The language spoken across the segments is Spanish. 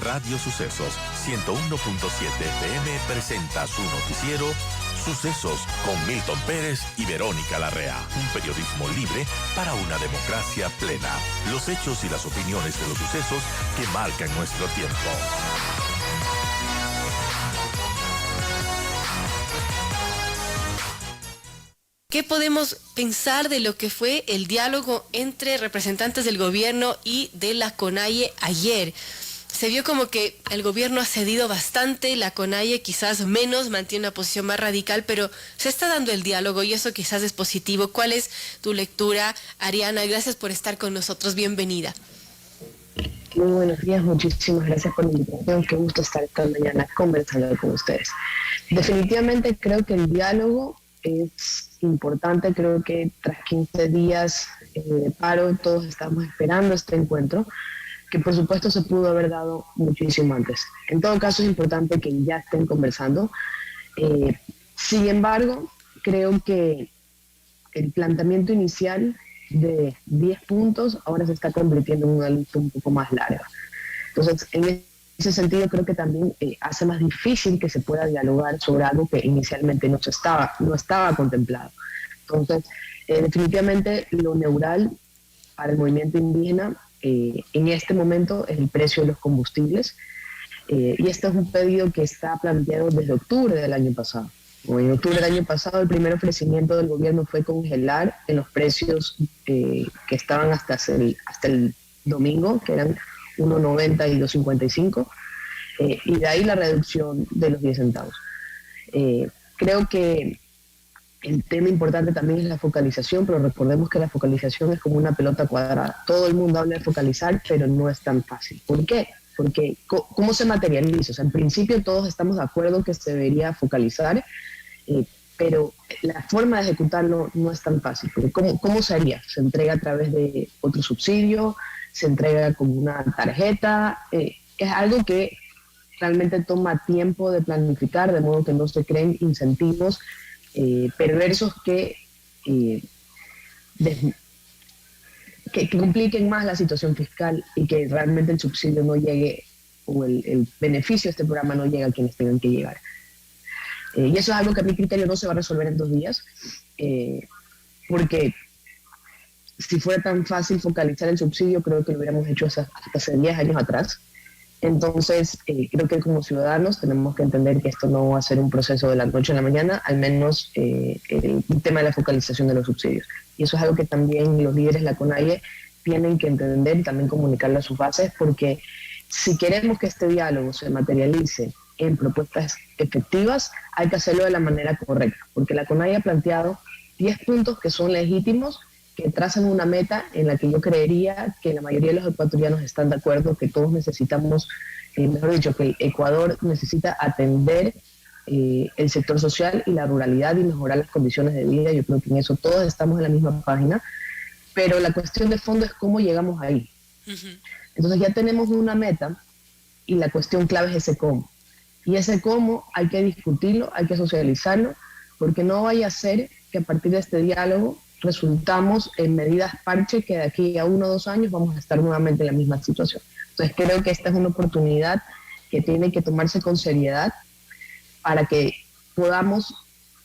Radio Sucesos 101.7 FM presenta su noticiero Sucesos con Milton Pérez y Verónica Larrea. Un periodismo libre para una democracia plena. Los hechos y las opiniones de los sucesos que marcan nuestro tiempo. ¿Qué podemos pensar de lo que fue el diálogo entre representantes del gobierno y de la CONAIE ayer? Se vio como que el gobierno ha cedido bastante, la CONAIE quizás menos, mantiene una posición más radical, pero se está dando el diálogo y eso quizás es positivo. ¿Cuál es tu lectura, Ariana? Gracias por estar con nosotros, bienvenida. Muy buenos días, muchísimas gracias por la invitación, qué gusto estar esta mañana conversando con ustedes. Definitivamente creo que el diálogo es importante, creo que tras 15 días de paro todos estamos esperando este encuentro, que por supuesto se pudo haber dado muchísimo antes. En todo caso es importante que ya estén conversando. Sin embargo, creo que el planteamiento inicial de 10 puntos ahora se está convirtiendo en una lista un poco más larga. Entonces, en ese sentido creo que también hace más difícil que se pueda dialogar sobre algo que inicialmente no estaba contemplado. Entonces, definitivamente lo neural para el movimiento indígena en este momento es el precio de los combustibles, y este es un pedido que está planteado desde octubre del año pasado. En octubre del año pasado el primer ofrecimiento del gobierno fue congelar en los precios que estaban hasta el domingo, que eran 1.90 y 2.55, y de ahí la reducción de los 10 centavos. Creo que el tema importante también es la focalización, pero recordemos que la focalización es como una pelota cuadrada. Todo el mundo habla de focalizar, pero no es tan fácil. ¿Por qué? Porque ¿cómo se materializa? O sea, en principio todos estamos de acuerdo que se debería focalizar, pero la forma de ejecutarlo no es tan fácil. Porque ¿cómo se haría? ¿Se entrega a través de otro subsidio? ¿Se entrega como una tarjeta? Es algo que realmente toma tiempo de planificar, de modo que no se creen incentivos perversos que compliquen más la situación fiscal y que realmente el subsidio no llegue, o el beneficio de este programa no llegue a quienes tengan que llegar. Y eso es algo que a mi criterio no se va a resolver en 2 días, porque si fuera tan fácil focalizar el subsidio, creo que lo hubiéramos hecho hasta hace 10 años atrás. Entonces, creo que como ciudadanos tenemos que entender que esto no va a ser un proceso de la noche a la mañana, al menos el tema de la focalización de los subsidios. Y eso es algo que también los líderes de la CONAIE tienen que entender y también comunicarlo a sus bases, porque si queremos que este diálogo se materialice en propuestas efectivas, hay que hacerlo de la manera correcta, porque la CONAIE ha planteado 10 puntos que son legítimos, que trazan una meta en la que yo creería que la mayoría de los ecuatorianos están de acuerdo, que todos necesitamos, mejor dicho, que el Ecuador necesita atender el sector social y la ruralidad y mejorar las condiciones de vida. Yo creo que en eso todos estamos en la misma página, pero la cuestión de fondo es cómo llegamos ahí. Entonces ya tenemos una meta y la cuestión clave es ese cómo. Y ese cómo hay que discutirlo, hay que socializarlo, porque no vaya a ser que a partir de este diálogo resultamos en medidas parche que de aquí a 1 o 2 años vamos a estar nuevamente en la misma situación. Entonces creo que esta es una oportunidad que tiene que tomarse con seriedad para que podamos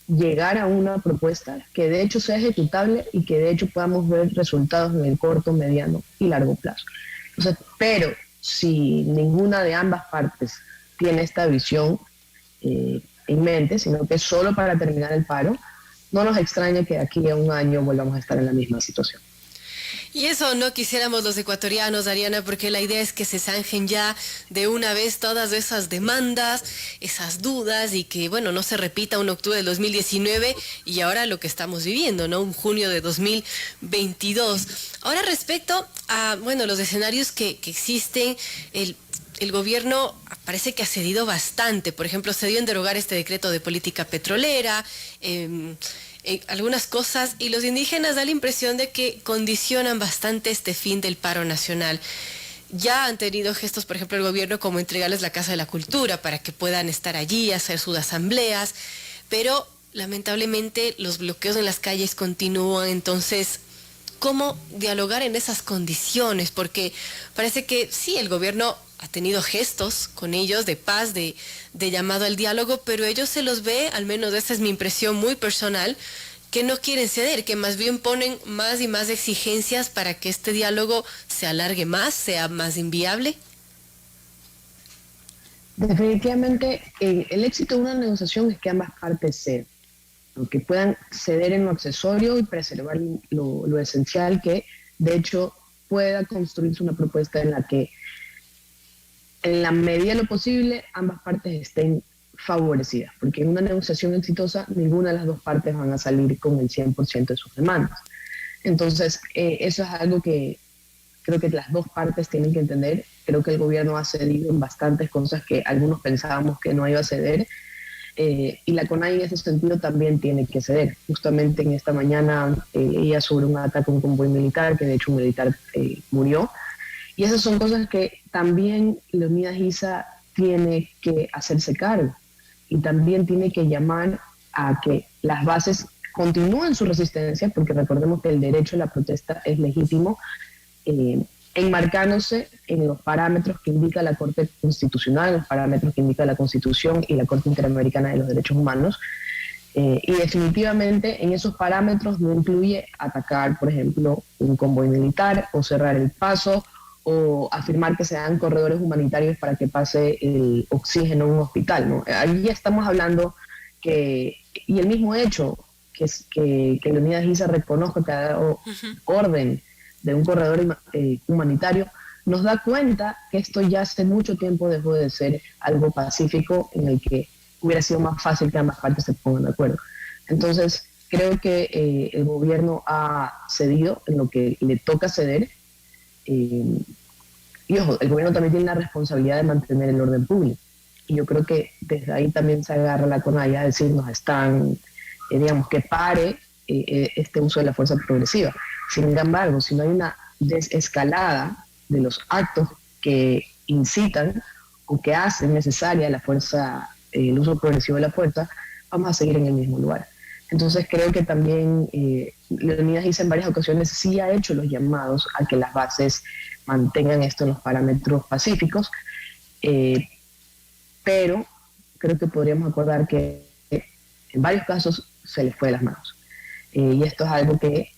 llegar a una propuesta que de hecho sea ejecutable y que de hecho podamos ver resultados en el corto, mediano y largo plazo. Entonces, pero si ninguna de ambas partes tiene esta visión en mente, sino que es solo para terminar el paro, no nos extraña que de aquí a 1 año volvamos a estar en la misma situación. Y eso no quisiéramos los ecuatorianos, Ariana, porque la idea es que se zanjen ya de una vez todas esas demandas, esas dudas, y que, bueno, no se repita un octubre de 2019 y ahora lo que estamos viviendo, ¿no? Un junio de 2022. Ahora, respecto a, bueno, los escenarios que existen, el gobierno parece que ha cedido bastante. Por ejemplo, cedió en derogar este decreto de política petrolera, algunas cosas, y los indígenas da la impresión de que condicionan bastante este fin del paro nacional. Ya han tenido gestos, por ejemplo, el gobierno, como entregarles la Casa de la Cultura para que puedan estar allí, hacer sus asambleas, pero lamentablemente los bloqueos en las calles continúan. Entonces, cómo dialogar en esas condiciones, porque parece que sí, el gobierno ha tenido gestos con ellos de paz, de llamado al diálogo, pero ellos se los ve, al menos esa es mi impresión muy personal, que no quieren ceder, que más bien ponen más y más exigencias para que este diálogo se alargue más, sea más inviable. Definitivamente, el éxito de una negociación es que ambas partes ceden, que puedan ceder en lo accesorio y preservar lo esencial, que de hecho pueda construirse una propuesta en la que, en la medida de lo posible, ambas partes estén favorecidas, porque en una negociación exitosa ninguna de las dos partes van a salir con el 100% de sus demandas. Entonces, eso es algo que creo que las dos partes tienen que entender. Creo que el gobierno ha cedido en bastantes cosas que algunos pensábamos que no iba a ceder, y la CONAIE en ese sentido también tiene que ceder. Justamente en esta mañana leía sobre un ataque a un convoy militar, que de hecho un militar murió, y esas son cosas que también Leonidas Issa tiene que hacerse cargo, y también tiene que llamar a que las bases continúen su resistencia, porque recordemos que el derecho a la protesta es legítimo, enmarcándose en los parámetros que indica la Corte Constitucional, los parámetros que indica la Constitución y la Corte Interamericana de los Derechos Humanos. Y definitivamente en esos parámetros no incluye atacar, por ejemplo, un convoy militar o cerrar el paso o afirmar que se dan corredores humanitarios para que pase el oxígeno en un hospital, ¿no? Ahí ya estamos hablando que, y el mismo hecho, que Leonidas Issa reconozca que ha dado orden de un corredor humanitario, nos da cuenta que esto ya hace mucho tiempo dejó de ser algo pacífico en el que hubiera sido más fácil que ambas partes se pongan de acuerdo. Entonces, creo que el gobierno ha cedido en lo que le toca ceder, y ojo, el gobierno también tiene la responsabilidad de mantener el orden público. Y yo creo que desde ahí también se agarra la CONAIE a decirnos, digamos, que pare este uso de la fuerza progresiva. Sin embargo, si no hay una desescalada de los actos que incitan o que hacen necesaria la fuerza, el uso progresivo de la fuerza, vamos a seguir en el mismo lugar. Entonces creo que también Leonidas Issa en varias ocasiones sí ha hecho los llamados a que las bases mantengan esto en los parámetros pacíficos, pero creo que podríamos acordar que en varios casos se les fue de las manos. Y esto es algo que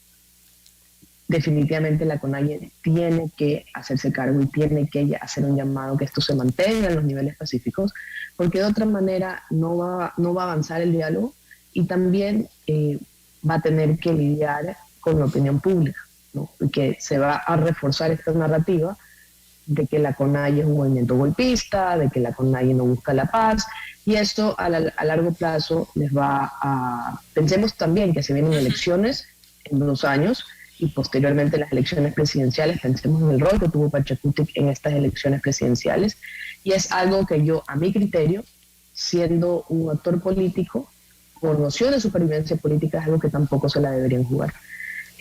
definitivamente la CONAIE tiene que hacerse cargo y tiene que hacer un llamado que esto se mantenga en los niveles pacíficos, porque de otra manera no va a avanzar el diálogo, y también va a tener que lidiar con la opinión pública, ¿no? Y que se va a reforzar esta narrativa de que la CONAIE es un movimiento golpista, de que la CONAIE no busca la paz, y esto a largo plazo les va a... Pensemos también que se vienen elecciones en 2 años, y posteriormente las elecciones presidenciales. Pensemos en el rol que tuvo Pachacutic en estas elecciones presidenciales, y es algo que yo, a mi criterio, siendo un actor político, por noción de supervivencia política, es algo que tampoco se la deberían jugar.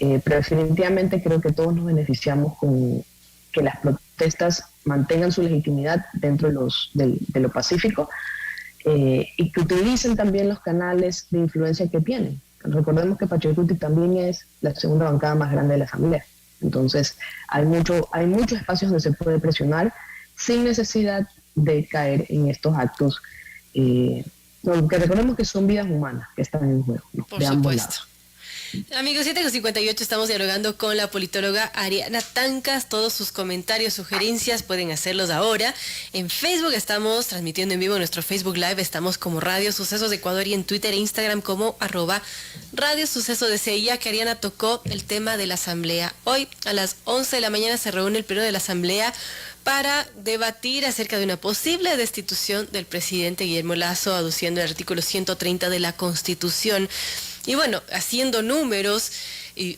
Pero definitivamente creo que todos nos beneficiamos con que las protestas mantengan su legitimidad dentro de lo pacífico, y que utilicen también los canales de influencia que tienen. Recordemos que Pachacutic también es la segunda bancada más grande de la Asamblea. Entonces, hay muchos espacios donde se puede presionar sin necesidad de caer en estos actos, que recordemos que son vidas humanas que están en juego, ¿no? Por supuesto. Amigos, 7:58, estamos dialogando con la politóloga Ariana Tancas. Todos sus comentarios, sugerencias pueden hacerlos ahora. En Facebook estamos transmitiendo en vivo nuestro Facebook Live. Estamos como Radio Sucesos de Ecuador, y en Twitter e Instagram como @Radio Suceso DC. Ya que Ariana tocó el tema de la Asamblea. Hoy a las 11 de la mañana se reúne el Pleno de la Asamblea para debatir acerca de una posible destitución del presidente Guillermo Lasso, aduciendo el artículo 130 de la Constitución. Y bueno, haciendo números,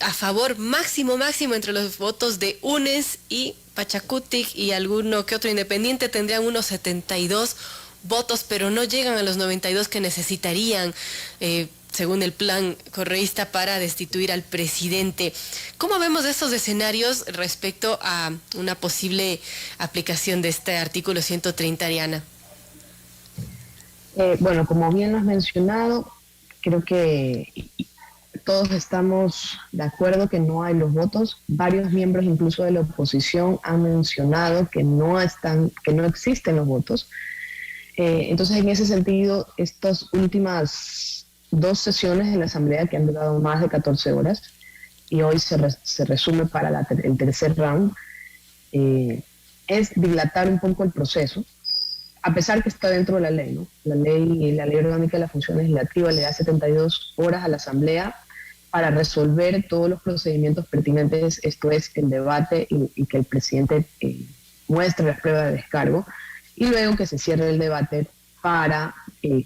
a favor máximo entre los votos de UNES y Pachacutic y alguno que otro independiente tendrían unos 72 votos, pero no llegan a los 92 que necesitarían, según el plan correísta, para destituir al presidente. ¿Cómo vemos esos escenarios respecto a una posible aplicación de este artículo 130, Ariana? Bueno, como bien lo has mencionado, creo que todos estamos de acuerdo que no hay los votos. Varios miembros incluso de la oposición han mencionado que no existen los votos. Entonces, en ese sentido, estas últimas 2 sesiones de la Asamblea, que han durado más de 14 horas, y hoy se resume para el tercer round, es dilatar un poco el proceso, a pesar que está dentro de la ley, ¿no? La ley orgánica de la función legislativa le da 72 horas a la Asamblea para resolver todos los procedimientos pertinentes, esto es, el debate y que el presidente muestre las pruebas de descargo, y luego que se cierre el debate para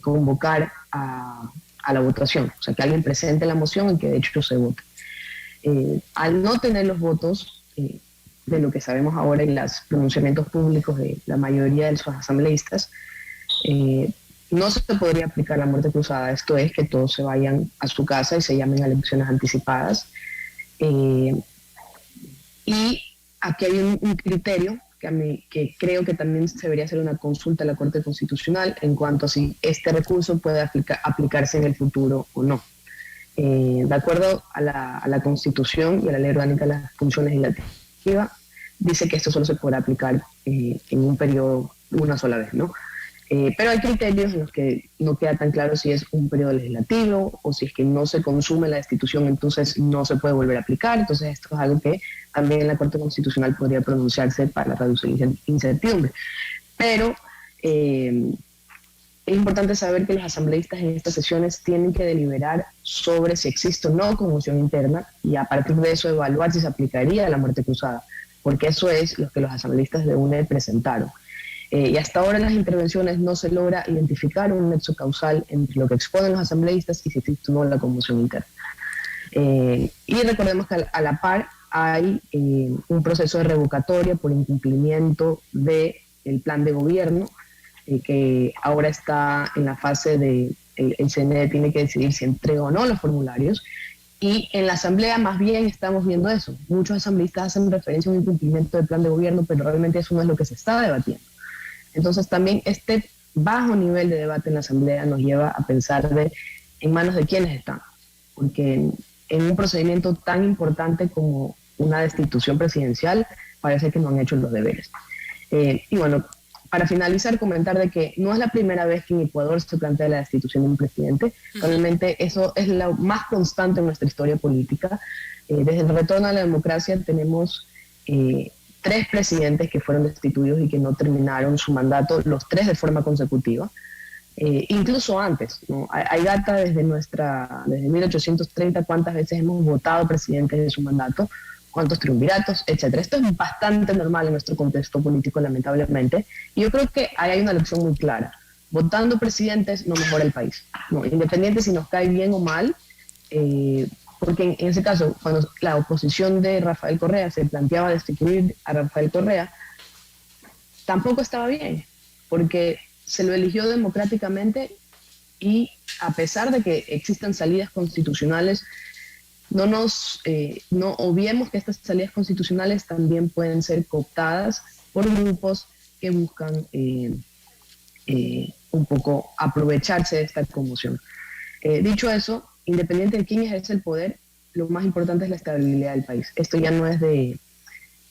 convocar a la votación, o sea, que alguien presente la moción y que de hecho se vote. Al no tener los votos, de lo que sabemos ahora en los pronunciamientos públicos de la mayoría de los asambleístas, no se podría aplicar la muerte cruzada, esto es, que todos se vayan a su casa y se llamen a elecciones anticipadas. Y aquí hay un criterio que creo que también se debería hacer una consulta a la Corte Constitucional en cuanto a si este recurso puede aplicarse en el futuro o no. De acuerdo a la Constitución y a la Ley Orgánica de las Funciones Legislativas, dice que esto solo se podrá aplicar en un periodo una sola vez, ¿no? Pero hay criterios en los que no queda tan claro si es un periodo legislativo o si es que no se consume la destitución, entonces no se puede volver a aplicar. Entonces esto es algo que también la Corte Constitucional podría pronunciarse para reducir incertidumbre. Pero es importante saber que los asambleístas en estas sesiones tienen que deliberar sobre si existe o no conmoción interna y a partir de eso evaluar si se aplicaría la muerte cruzada, porque eso es lo que los asambleístas de UNE presentaron. Y hasta ahora en las intervenciones no se logra identificar un nexo causal entre lo que exponen los asambleístas y si existe o no la conmoción interna. Y recordemos que a la par hay un proceso de revocatoria por incumplimiento del plan de gobierno, que ahora está en la fase de el CNE tiene que decidir si entrega o no los formularios. Y en la Asamblea más bien estamos viendo eso. Muchos asambleístas hacen referencia a un incumplimiento del plan de gobierno, pero realmente eso no es lo que se está debatiendo. Entonces también este bajo nivel de debate en la Asamblea nos lleva a pensar en manos de quiénes están. Porque en un procedimiento tan importante como una destitución presidencial parece que no han hecho los deberes. Y bueno, para finalizar, comentar de que no es la primera vez que en Ecuador se plantea la destitución de un presidente. Realmente eso es lo más constante en nuestra historia política. Desde el retorno a la democracia tenemos 3 presidentes que fueron destituidos y que no terminaron su mandato, los 3 de forma consecutiva. Incluso antes, ¿no? Hay data desde 1830 cuántas veces hemos votado presidentes de su mandato, cuántos triunviratos, etcétera. Esto es bastante normal en nuestro contexto político, lamentablemente, y yo creo que ahí hay una lección muy clara. Votando presidentes no mejora el país, no, independiente si nos cae bien o mal, porque en ese caso, cuando la oposición de Rafael Correa se planteaba destituir a Rafael Correa, tampoco estaba bien, porque se lo eligió democráticamente y a pesar de que existan salidas constitucionales, no obviemos que estas salidas constitucionales también pueden ser cooptadas por grupos que buscan un poco aprovecharse de esta conmoción. Dicho eso, independiente de quién ejerce el poder, lo más importante es la estabilidad del país. Esto ya no es de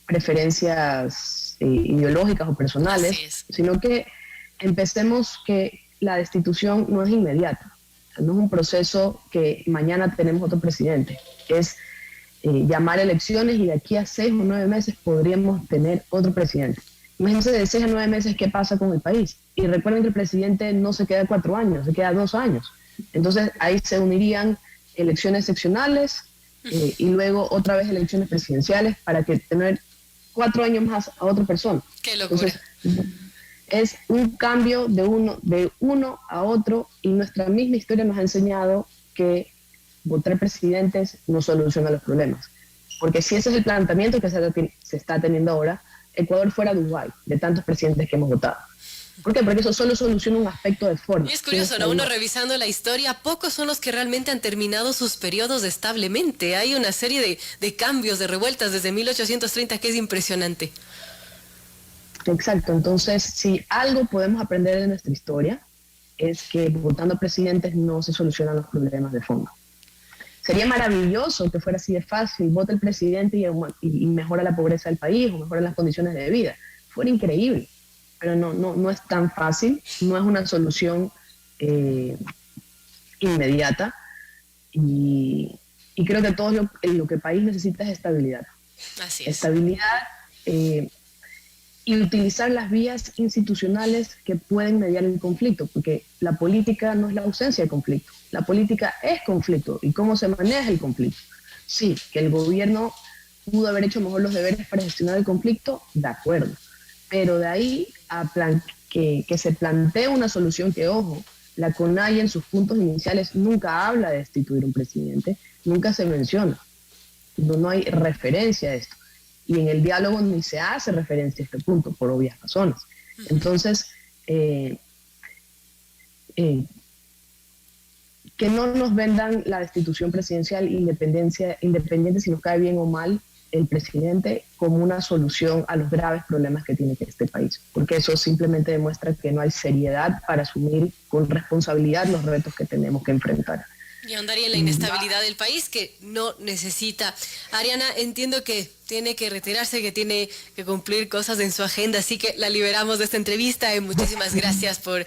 preferencias ideológicas o personales, sino que empecemos que la destitución no es inmediata. No es un proceso que mañana tenemos otro presidente. Es llamar elecciones y de aquí a 6 o 9 meses podríamos tener otro presidente. Imagínense de 6 a 9 meses qué pasa con el país. Y recuerden que el presidente no se queda 4 años, se queda 2 años. Entonces ahí se unirían elecciones seccionales y luego otra vez elecciones presidenciales para que tener 4 años más a otra persona. ¡Qué locura! Entonces, es un cambio de uno a otro y nuestra misma historia nos ha enseñado que votar presidentes no soluciona los problemas. Porque si ese es el planteamiento que se está teniendo ahora, Ecuador fuera Dubái de tantos presidentes que hemos votado. ¿Por qué? Porque eso solo soluciona un aspecto de forma. Y es curioso, ¿no? Uno revisando la historia, pocos son los que realmente han terminado sus periodos establemente. Hay una serie de cambios, de revueltas desde 1830 que es impresionante. Exacto, entonces si algo podemos aprender de nuestra historia es que votando presidentes no se solucionan los problemas de fondo. Sería maravilloso que fuera así de fácil, vota el presidente y mejora la pobreza del país o mejora las condiciones de vida. Fuera increíble, pero no es tan fácil, no es una solución inmediata y creo que todo lo que el país necesita es estabilidad. Así es. Estabilidad y utilizar las vías institucionales que pueden mediar el conflicto, porque la política no es la ausencia de conflicto, la política es conflicto y cómo se maneja el conflicto. Sí, que el gobierno pudo haber hecho mejor los deberes para gestionar el conflicto, de acuerdo, pero de ahí a que se plantee una solución que, ojo, la CONAIE en sus puntos iniciales nunca habla de destituir un presidente, nunca se menciona, no hay referencia a esto. Y en el diálogo ni se hace referencia a este punto, por obvias razones. Entonces, que no nos vendan la destitución presidencial independiente si nos cae bien o mal el presidente como una solución a los graves problemas que tiene este país, porque eso simplemente demuestra que no hay seriedad para asumir con responsabilidad los retos que tenemos que enfrentar. Y ahondaría en la inestabilidad del país que no necesita. Ariana, entiendo que tiene que retirarse, que tiene que cumplir cosas en su agenda, así que la liberamos de esta entrevista y muchísimas gracias por